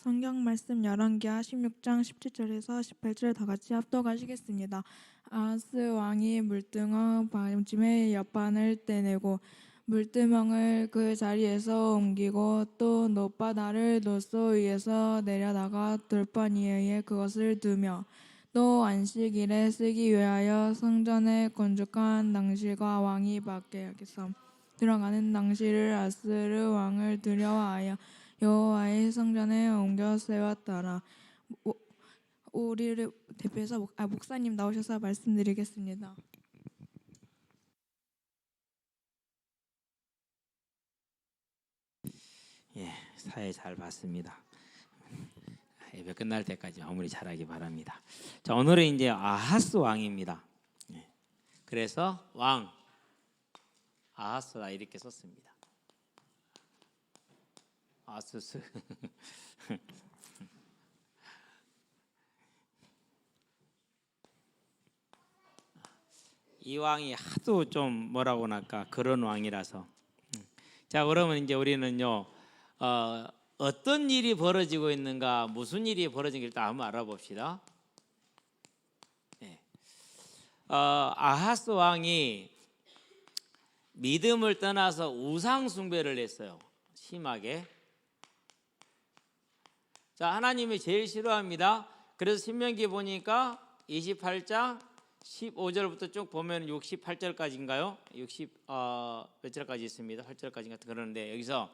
성경 말씀 열왕기하 16장 17절에서 18절 다 같이 합독하시겠습니다. 아하스 왕이 물등어 밤쯤에 옆반을 떼내고 물두멍을 그 자리에서 옮기고 또 놋바다를 놋소 위에서 내려다가 돌판 위에 그것을 두며 또 안식일에 쓰기 위하여 성전에 건축한 낭실과 왕이 밖에서 들어가는 낭실을 아스르 왕을 두려워하여 여호와의 성전에 옮겨 세웠더라. 우리를 대표해서 목사님 나오셔서 말씀드리겠습니다. 예, 사회 잘 봤습니다. 예배 끝날 때까지 마무리 잘하기 바랍니다. 자, 오늘은 이제 아하스 왕입니다. 예, 그래서 왕 아하스라 이렇게 썼습니다. 아스스. 이 왕이 하도 좀 뭐라고 할까 그런 왕이라서. 자, 그러면 이제 우리는요. 어떤 일이 벌어지고 있는가, 무슨 일이 벌어지는가 일단 한번 알아봅시다. 네. 아하스 왕이 믿음을 떠나서 우상 숭배를 했어요. 심하게. 자, 하나님이 제일 싫어합니다. 그래서 신명기 보니까 28장 15절부터 쭉 보면 68절까지인가요? 몇 절까지 있습니다. 8절까지인가 그러는데 여기서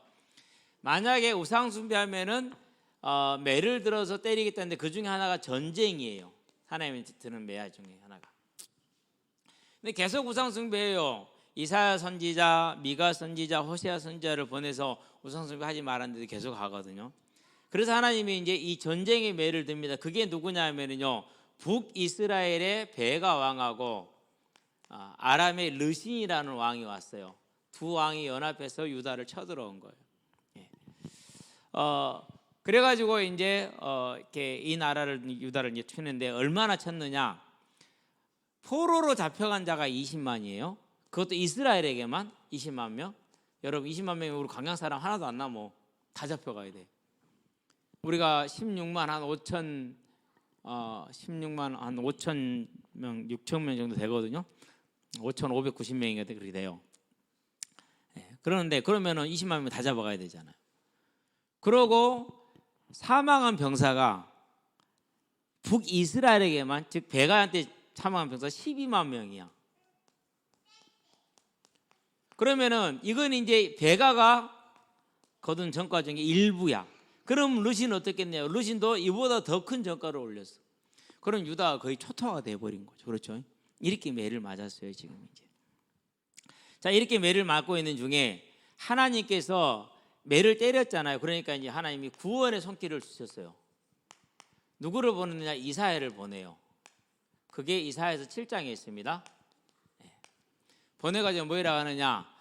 만약에 우상 숭배하면은 매를 들어서 때리겠다는데 그 중에 하나가 전쟁이에요. 하나님이 드는 매야 중에 하나가. 근데 계속 우상 숭배해요. 이사야 선지자, 미가 선지자, 호세아 선지자를 보내서 우상 숭배하지 말았는데 계속 하거든요. 그래서 하나님이 이제 이 전쟁의 매를 듭니다. 그게 누구냐면은요, 북이스라엘의 베가 왕하고 아람의 르신이라는 왕이 왔어요. 두 왕이 연합해서 유다를 쳐들어온 거예요. 그래가지고 이제 이렇게 이 나라를 유다를 이제 치는데 얼마나 쳤느냐? 포로로 잡혀간 자가 20만이에요. 그것도 이스라엘에게만 20만 명. 여러분 20만 명이면 우리 광양 사람 하나도 안 남어. 다 잡혀가야 돼. 우리가 16만 한 5천 16만 한 5천 명, 6천 명 정도 되거든요. 5,590명인가 그렇게 돼요. 그러는데 그러면은 20만 명 다 잡아가야 되잖아요. 그러고 사망한 병사가 북이스라엘에게만, 즉 베가한테 사망한 병사 12만 명이야. 그러면은 이건 이제 베가가 거둔 전과 중에 일부야. 그럼 르신은 어떻겠냐요? 르신도 이보다 더 큰 전과를 올렸어. 그럼 유다가 거의 초토화가 돼버린 거죠. 그렇죠? 이렇게 매를 맞았어요, 지금 이제. 자, 이렇게 매를 맞고 있는 중에 하나님께서 매를 때렸잖아요. 그러니까 이제 하나님이 구원의 손길을 주셨어요. 누구를 보내느냐? 이사야를 보내요. 그게 이사야에서 7장에 있습니다. 보내가지고 뭐라고 하느냐?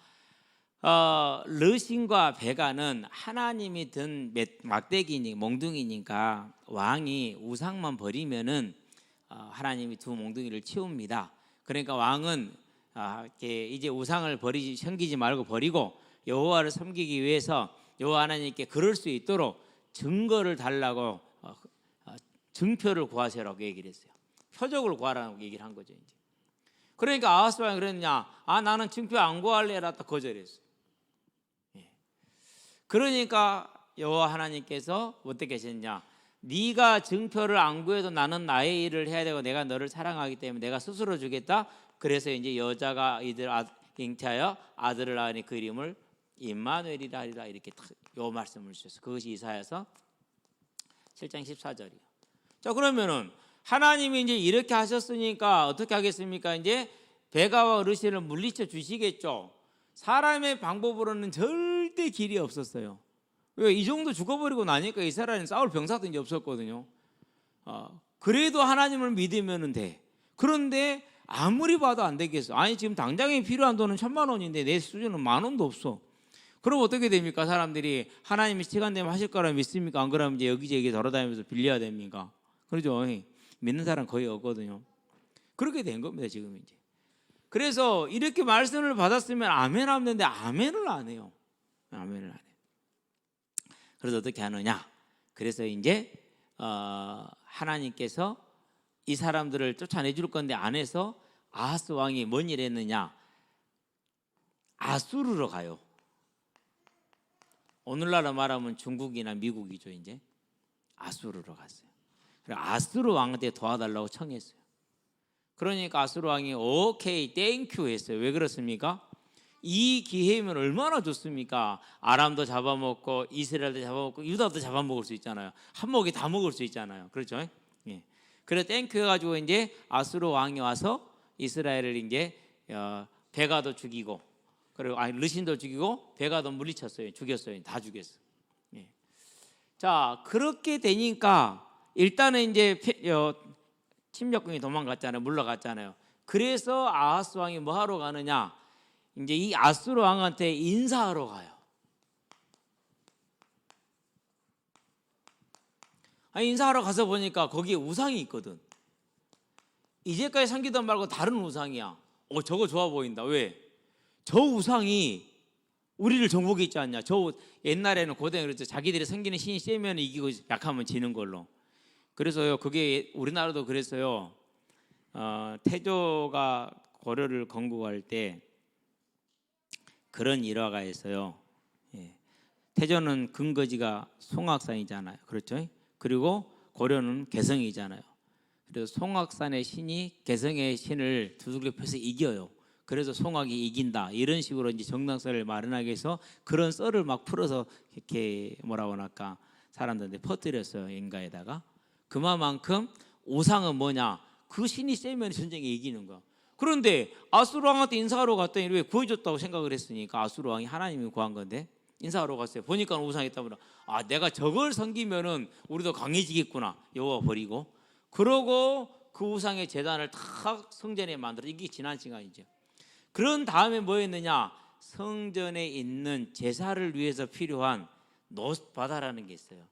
르신과 베가는 하나님이 든 막대기니까 몽둥이니까 왕이 우상만 버리면은 하나님이 두 몽둥이를 치웁니다. 그러니까 왕은 이제 우상을 섬기지 말고 버리고 여호와를 섬기기 위해서 여호와 하나님께 그럴 수 있도록 증거를 달라고 증표를 구하세요라고 얘기를 했어요. 표적을 구하라고 얘기를 한 거죠. 이제. 그러니까 아하스 왕이 그랬냐? 나는 증표 안 구할래라 또 거절했어요. 그러니까 여호와 하나님께서 어떻게 하셨냐? 네가 증표를 안 구해도 나는 나의 일을 해야 되고 내가 너를 사랑하기 때문에 내가 스스로 주겠다. 그래서 이제 여자가 잉태하여 아들을 낳으니 그 이름을 임마누엘이라 하리라 이렇게 요 말씀을 주셨어요. 그것이 이사야서 7장 14절이요. 자, 그러면은 하나님이 이제 이렇게 하셨으니까 어떻게 하겠습니까? 이제 베가와 르신을 물리쳐 주시겠죠. 사람의 방법으로는 절대 길이 없었어요. 왜? 이 정도 죽어버리고 나니까 이스라엘은 싸울 병사도 이제 없었거든요. 그래도 하나님을 믿으면 돼. 그런데 아무리 봐도 안 되겠어. 아니 지금 당장에 필요한 돈은 1,000만 원인데 내 수준은 10,000원도 없어. 그럼 어떻게 됩니까? 사람들이 하나님이 시간 되면 하실 거라 믿습니까? 안 그러면 이제 여기저기 돌아다니면서 빌려야 됩니까? 그러죠. 믿는 사람 거의 없거든요. 그렇게 된 겁니다, 지금 이제. 그래서 이렇게 말씀을 받았으면 아멘 하는데 아멘을 안 해요. 아멘을 안 해요. 그래서 어떻게 하느냐? 그래서 이제 하나님께서 이 사람들을 쫓아내 줄 건데 안에서 아하스 왕이 뭔 일 했느냐? 아수르로 가요. 오늘날로 말하면 중국이나 미국이죠. 이제 아수르로 갔어요. 그래서 아수르 왕한테 도와달라고 청했어요. 그러니까 아수르 왕이 오케이 땡큐 했어요. 왜 그렇습니까? 이 기회면 얼마나 좋습니까? 아람도 잡아먹고 이스라엘도 잡아먹고 유다도 잡아먹을 수 있잖아요. 한 목에 다 먹을 수 있잖아요. 그렇죠? 예. 그래서 땡큐 해가지고 이제 아수르 왕이 와서 이스라엘을 이제 베가도 죽이고, 그리고 르신도 죽이고 베가도 물리쳤어요. 죽였어요. 다 죽였어요. 예. 자, 그렇게 되니까 일단은 이제 침략군이 도망갔잖아요. 물러갔잖아요. 그래서 아하스 왕이 뭐 하러 가느냐? 이제 이 아수르 왕한테 인사하러 가요. 인사하러 가서 보니까 거기에 우상이 있거든. 이제까지 섬기던 말고 다른 우상이야. 저거 좋아 보인다. 왜? 저 우상이 우리를 정복해 있지 않냐. 저 옛날에는 고대에 그랬죠. 자기들이 섬기는 신이 세면 이기고 약하면 지는 걸로. 그래서요, 그게 우리나라도 그랬어요. 태조가 고려를 건국할 때 그런 일화가 있어요. 예. 태조는 근거지가 송악산이잖아요. 그렇죠? 그리고 고려는 개성이잖아요. 그래서 송악산의 신이 개성의 신을 두들겨 패서 이겨요. 그래서 송악이 이긴다. 이런 식으로 이제 정당설을 마련하기 위해서 그런 썰을 막 풀어서 이렇게 뭐라고 할까 사람들한테 퍼뜨렸어요. 인가에다가. 그만큼 우상은 뭐냐? 그 신이 세면 전쟁에 이기는 거야. 그런데 아수르 왕한테 인사하러 갔더니 왜 구해줬다고 생각을 했으니까 아수르 왕이 하나님이 구한 건데 인사하러 갔어요. 보니까 우상이 있다 보니까 내가 저걸 섬기면은 우리도 강해지겠구나. 여호와 버리고 그러고 그 우상의 제단을 탁 성전에 만들어. 이게 지난 시간이죠. 그런 다음에 뭐 했느냐? 성전에 있는 제사를 위해서 필요한 노스바다라는 게 있어요.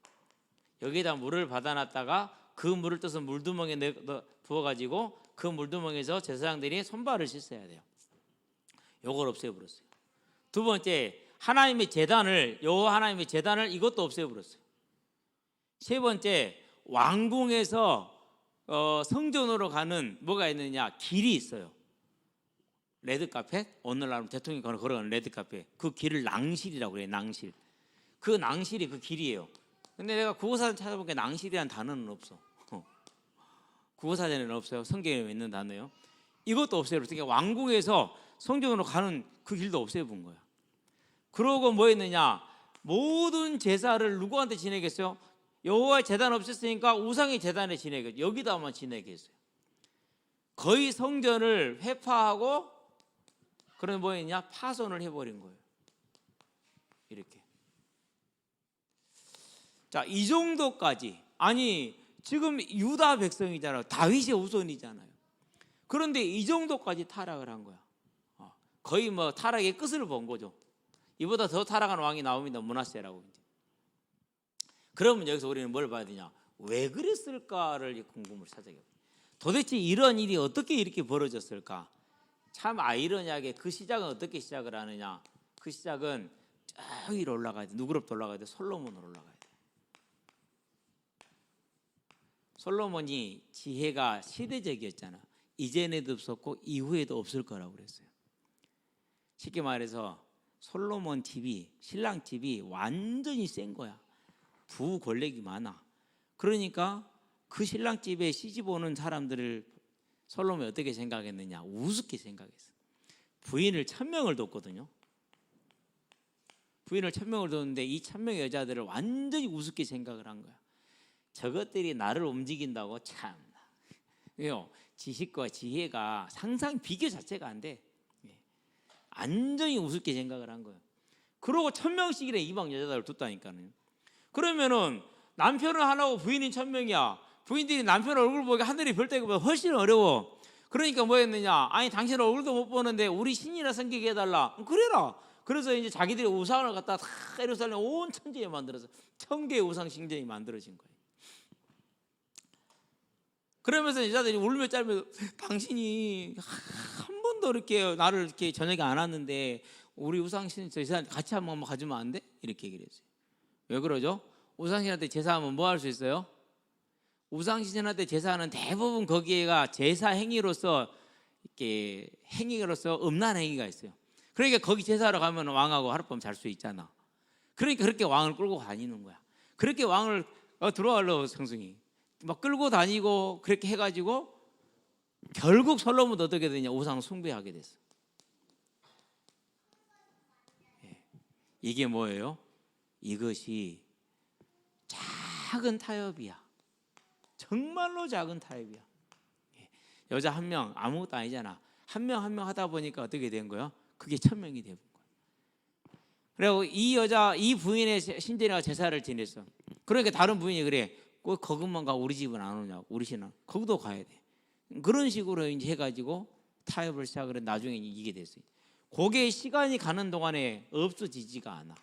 여기에다 물을 받아놨다가 그 물을 떠서 물두멍에 부어가지고 그 물두멍에서 제사장들이 손발을 씻어야 돼요. 요걸 없애버렸어요. 두 번째, 하나님의 제단을, 여호와 하나님의 제단을 이것도 없애버렸어요. 세 번째, 왕궁에서 성전으로 가는 뭐가 있느냐? 길이 있어요. 레드카펫, 오늘날 대통령이 걸어가는 레드카펫. 그 길을 낭실이라고 그래요. 낭실. 그 낭실이 그 길이에요. 근데 내가 국어사전 찾아보니까 낭실이라는 단어는 없어. 국어사전에는 없어요. 성경에 있는 단어예요. 이것도 없애버렸어요. 그러니까 왕궁에서 성전으로 가는 그 길도 없애본 거야. 그러고 뭐 했느냐? 모든 제사를 누구한테 지내겠어요? 여호와의 제단 없앴으니까 우상의 제단에 지내겠죠. 여기다만 지내겠어요. 거의 성전을 회파하고 그런 뭐 했냐? 파손을 해버린 거예요. 이렇게. 자, 이 정도까지. 아니 지금 유다 백성이잖아요. 다윗의 후손이잖아요. 그런데 이 정도까지 타락을 한 거야. 거의 뭐 타락의 끝을 본 거죠. 이보다 더 타락한 왕이 나옵니다. 므낫세라고. 그러면 여기서 우리는 뭘 봐야 되냐? 왜 그랬을까를 궁금을 사자게. 도대체 이런 일이 어떻게 이렇게 벌어졌을까? 참 아이러니하게 그 시작은 어떻게 시작을 하느냐? 그 시작은 저기로 올라가야 돼. 누구로부터 올라가야 돼? 솔로몬으로 올라가야 돼. 솔로몬이 지혜가 시대적이었잖아. 이전에도 없었고 이후에도 없을 거라고 그랬어요. 쉽게 말해서 솔로몬 집이, 신랑 집이 완전히 센 거야. 부 권력이 많아. 그러니까 그 신랑 집에 시집 오는 사람들을 솔로몬이 어떻게 생각했느냐? 우습게 생각했어. 부인을 1000명을 뒀거든요. 부인을 1000명을 뒀는데 이 1000명의 여자들을 완전히 우습게 생각을 한 거야. 저것들이 나를 움직인다고 참. 왜요? 지식과 지혜가 상상 비교 자체가 안 돼. 완전히 우습게 생각을 한 거예요. 그러고 1000명씩이나 이방 여자들을 뒀다니까요. 그러면은 남편은 하나고 부인이 1000명이야. 부인들이 남편 얼굴 보기 하늘이 별 때보다 훨씬 어려워. 그러니까 뭐 했느냐? 아니 당신 얼굴도 못 보는데 우리 신이나 섬기게 해달라. 그래라. 그래서 이제 자기들이 우상을 갖다 다 예루살렘 온 천지에 만들어서 1000개의 우상 신전이 만들어진 거예요. 그러면서 여자들이 울며 짤며 당신이 한 번도 이렇게 나를 이렇게 저녁에 안 왔는데 우리 우상신 같이 한번 가주면 안 돼? 이렇게 얘기를 했어요. 왜 그러죠? 우상신한테 제사하면 뭐 할 수 있어요? 우상신한테 제사하는 대부분 거기에가 제사 행위로서 이렇게 행위로서 음란 행위가 있어요. 그러니까 거기 제사하러 가면 왕하고 하룻밤 잘 수 있잖아. 그러니까 그렇게 왕을 끌고 다니는 거야. 그렇게 왕을 들어가려고 성승이 막 끌고 다니고 그렇게 해가지고 결국 솔로몬도 어떻게 되냐? 우상 숭배하게 됐어. 이게 뭐예요? 이것이 작은 타협이야. 정말로 작은 타협이야. 여자 한 명 아무것도 아니잖아. 한 명 한 명 하다 보니까 어떻게 된 거야? 그게 1000명이 되는 거야. 그리고 이 여자, 이 부인의 신제가 제사를 지냈어. 그러니까 다른 부인이 그래. 꼭 거기만 가. 우리 집은 안 오냐고. 우리 신은 거기도 가야 돼. 그런 식으로 이제 해가지고 타협을 시작을 해. 나중에 이게 됐어요. 그게 시간이 가는 동안에 없어지지가 않아.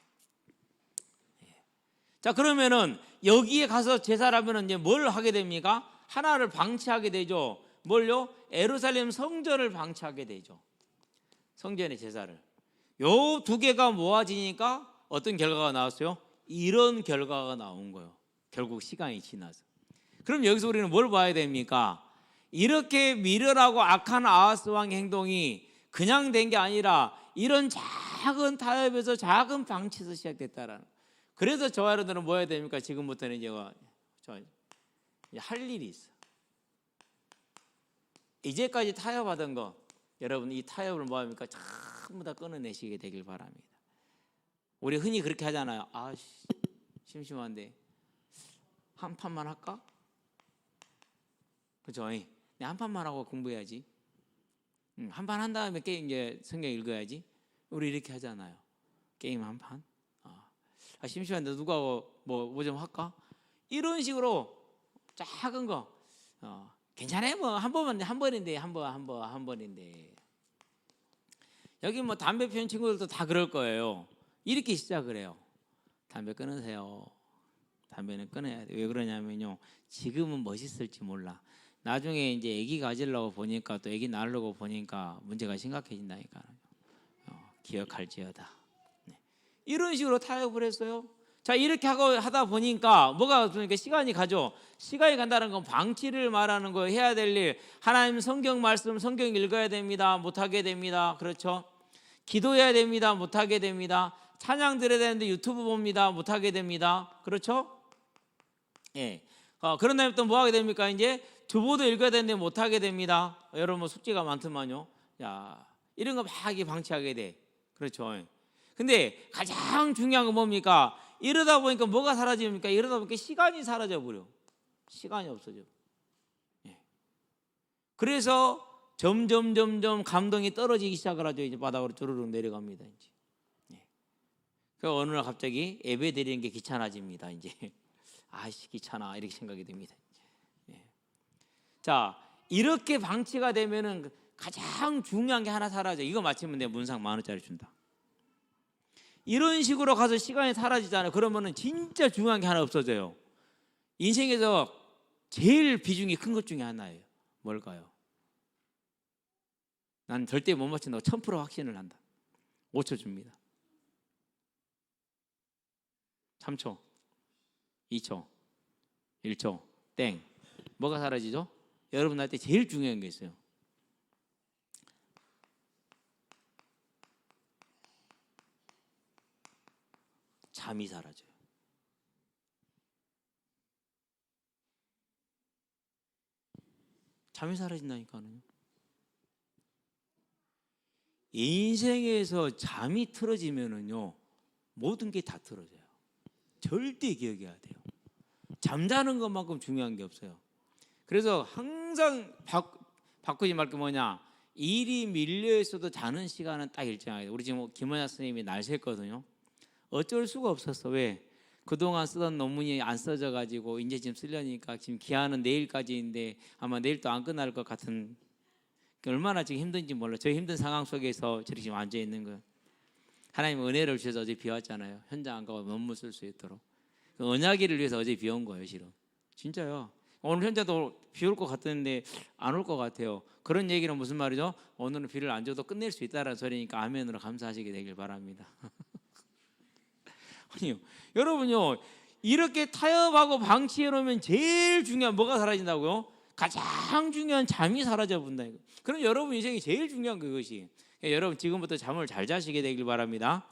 자, 그러면은 여기에 가서 제사를 하면은 이제 뭘 하게 됩니까? 하나를 방치하게 되죠. 뭘요? 예루살렘 성전을 방치하게 되죠. 성전의 제사를. 요 두 개가 모아지니까 어떤 결과가 나왔어요? 이런 결과가 나온 거예요. 결국 시간이 지나서. 그럼 여기서 우리는 뭘 봐야 됩니까? 이렇게 미련하고 악한 아하스 왕의 행동이 그냥 된 게 아니라 이런 작은 타협에서 작은 방치에서 시작됐다라는. 그래서 저와 여러분들은 뭐 해야 됩니까? 지금부터는 이제 할 일이 있어. 이제까지 타협하던 거, 여러분 이 타협을 뭐 합니까? 전부 다 끊어내시게 되길 바랍니다. 우리 흔히 그렇게 하잖아요. 아, 심심한데 한 판만 할까? 그죠? 한 판만 하고 공부해야지. 한 판 한 다음에 게임 이제 성경 읽어야지. 우리 이렇게 하잖아요. 게임 한 판. 심심한데 누가 뭐 좀 할까? 이런 식으로 작은 거. 괜찮아요. 뭐 한 번인데 한 번인데. 여기 뭐 담배 피우는 친구들도 다 그럴 거예요. 이렇게 시작을 해요. 담배 끊으세요. 담배는 끊어야 돼. 왜 그러냐면요. 지금은 멋있을지 몰라. 나중에 이제 아기 가지려고 보니까 또 아기 낳으려고 보니까 문제가 심각해진다니까. 기억할지어다. 네. 이런 식으로 타협을 했어요. 자, 이렇게 하다 보니까 뭐가 그러니까 시간이 가죠. 시간이 간다는 건 방치를 말하는 거예요. 해야 될 일. 하나님 성경 말씀, 성경 읽어야 됩니다. 못하게 됩니다. 그렇죠? 기도해야 됩니다. 못하게 됩니다. 찬양 드려야 되는데 유튜브 봅니다. 못하게 됩니다. 그렇죠? 예. 그런 다음에 또 뭐 하게 됩니까? 이제 주보도 읽어야 되는데 못하게 됩니다. 여러분 뭐 숙제가 많더만요. 야, 이런 거 막 방치하게 돼. 그렇죠? 근데 가장 중요한 건 뭡니까? 이러다 보니까 뭐가 사라집니까? 이러다 보니까 시간이 사라져 버려. 시간이 없어져. 예. 그래서 점점 감동이 떨어지기 시작을 하죠. 이제 바닥으로 주르륵 내려갑니다. 이제. 예. 그 어느 날 갑자기 예배 드리는 게 귀찮아집니다. 이제 아이씨 귀찮아 이렇게 생각이 됩니다. 예. 자, 이렇게 방치가 되면은 가장 중요한 게 하나 사라져. 이거 맞히면 내 문상 10,000원짜리 준다. 이런 식으로 가서 시간이 사라지잖아요. 그러면은 진짜 중요한 게 하나 없어져요. 인생에서 제일 비중이 큰 것 중에 하나예요. 뭘까요? 난 절대 못 맞춘다고 1000% 확신을 한다. 5초 줍니다. 3초, 2초, 1초, 땡. 뭐가 사라지죠? 여러분한테 제일 중요한 게 있어요. 잠이 사라져요. 잠이 사라진다니까요. 인생에서 잠이 틀어지면은요 모든 게 다 틀어져요. 절대 기억해야 돼요. 잠자는 것만큼 중요한 게 없어요. 그래서 항상 바꾸지 말 게 뭐냐? 일이 밀려 있어도 자는 시간은 딱 일정하게. 우리 지금 김원야 선생님이 날 샜거든요. 어쩔 수가 없었어. 왜? 그동안 쓰던 논문이 안 써져 가지고 이제 지금 쓰려니까 지금 기한은 내일까지인데 아마 내일 또 안 끝날 것 같은. 얼마나 지금 힘든지 몰라. 저 힘든 상황 속에서 저렇게 지금 앉아 있는 거예요. 하나님 은혜를 주셔서 어제 비왔잖아요. 현장 안 가고 논문 쓸 수 있도록. 그 언약일을 위해서 어제 비온 거예요, 실은. 진짜요. 오늘 현장도 비 올 것 같은데 안 올 것 같아요. 그런 얘기는 무슨 말이죠? 오늘은 비를 안 줘도 끝낼 수 있다는 소리니까 아멘으로 감사하시게 되길 바랍니다. 아니요, 여러분요, 이렇게 타협하고 방치해 놓으면 제일 중요한 뭐가 사라진다고요? 가장 중요한 잠이 사라져 본다. 그럼 여러분 인생이 제일 중요한 그것이. 여러분 지금부터 잠을 잘 자시게 되길 바랍니다.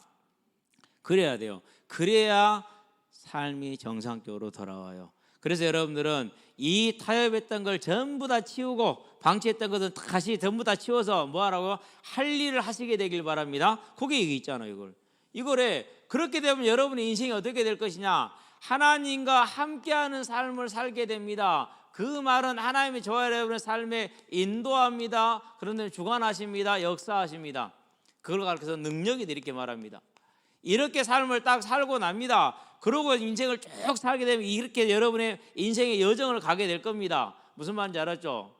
그래야 돼요. 그래야 삶이 정상적으로 돌아와요. 그래서 여러분들은 이 타협했던 걸 전부 다 치우고 방치했던 것은 다시 전부 다 치워서 뭐 하라고요? 할 일을 하시게 되길 바랍니다. 그게 이게 있잖아요. 이거래. 그렇게 되면 여러분의 인생이 어떻게 될 것이냐? 하나님과 함께하는 삶을 살게 됩니다. 그 말은 하나님이 저와 여러분의 삶에 인도합니다. 그런데 주관하십니다. 역사하십니다. 그걸 가르쳐서 능력이 이렇게 말합니다. 이렇게 삶을 딱 살고 납니다. 그러고 인생을 쭉 살게 되면 이렇게 여러분의 인생의 여정을 가게 될 겁니다. 무슨 말인지 알았죠?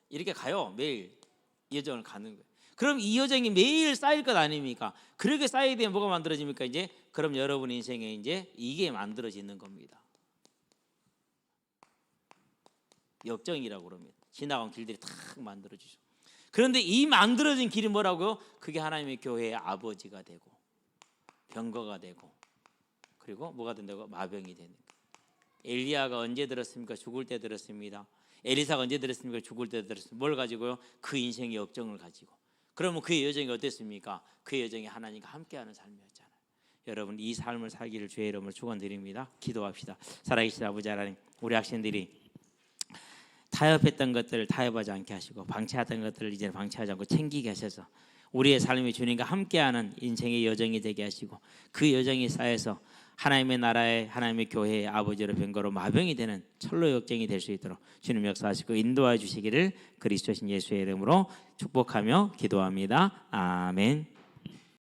이렇게 가요. 매일 여정을 가는 거예요. 그럼 이 여정이 매일 쌓일 것 아닙니까? 그렇게 쌓이게 되면 뭐가 만들어집니까? 이제 그럼 여러분 인생에 이제 이게 만들어지는 겁니다. 역정이라고 그럽니다. 지나간 길들이 탁 만들어지죠. 그런데 이 만들어진 길이 뭐라고요? 그게 하나님의 교회의 아버지가 되고 병거가 되고 그리고 뭐가 된다고? 마병이 되는 거예요. 엘리야가 언제 들었습니까? 죽을 때 들었습니다. 엘리사가 언제 들었습니까? 죽을 때 들었습니다. 뭘 가지고요? 그 인생의 역정을 가지고. 그러면 그의 여정이 어땠습니까? 그의 여정이 하나님과 함께하는 삶이었잖아요. 여러분 이 삶을 살기를 주의 이름으로 축원드립니다. 기도합시다. 살아계신 아버지 하나님, 우리 학생들이 타협했던 것들을 타협하지 않게 하시고 방치하던 것들을 이제 방치하지 않고 챙기게 하셔서 우리의 삶이 주님과 함께하는 인생의 여정이 되게 하시고 그 여정이 쌓여서 하나님의 나라의 하나님의 교회의 아버지로 병거로 마병이 되는 철로 역정이 될 수 있도록 주님 역사하시고 인도해 주시기를 그리스도신 예수의 이름으로 축복하며 기도합니다. 아멘.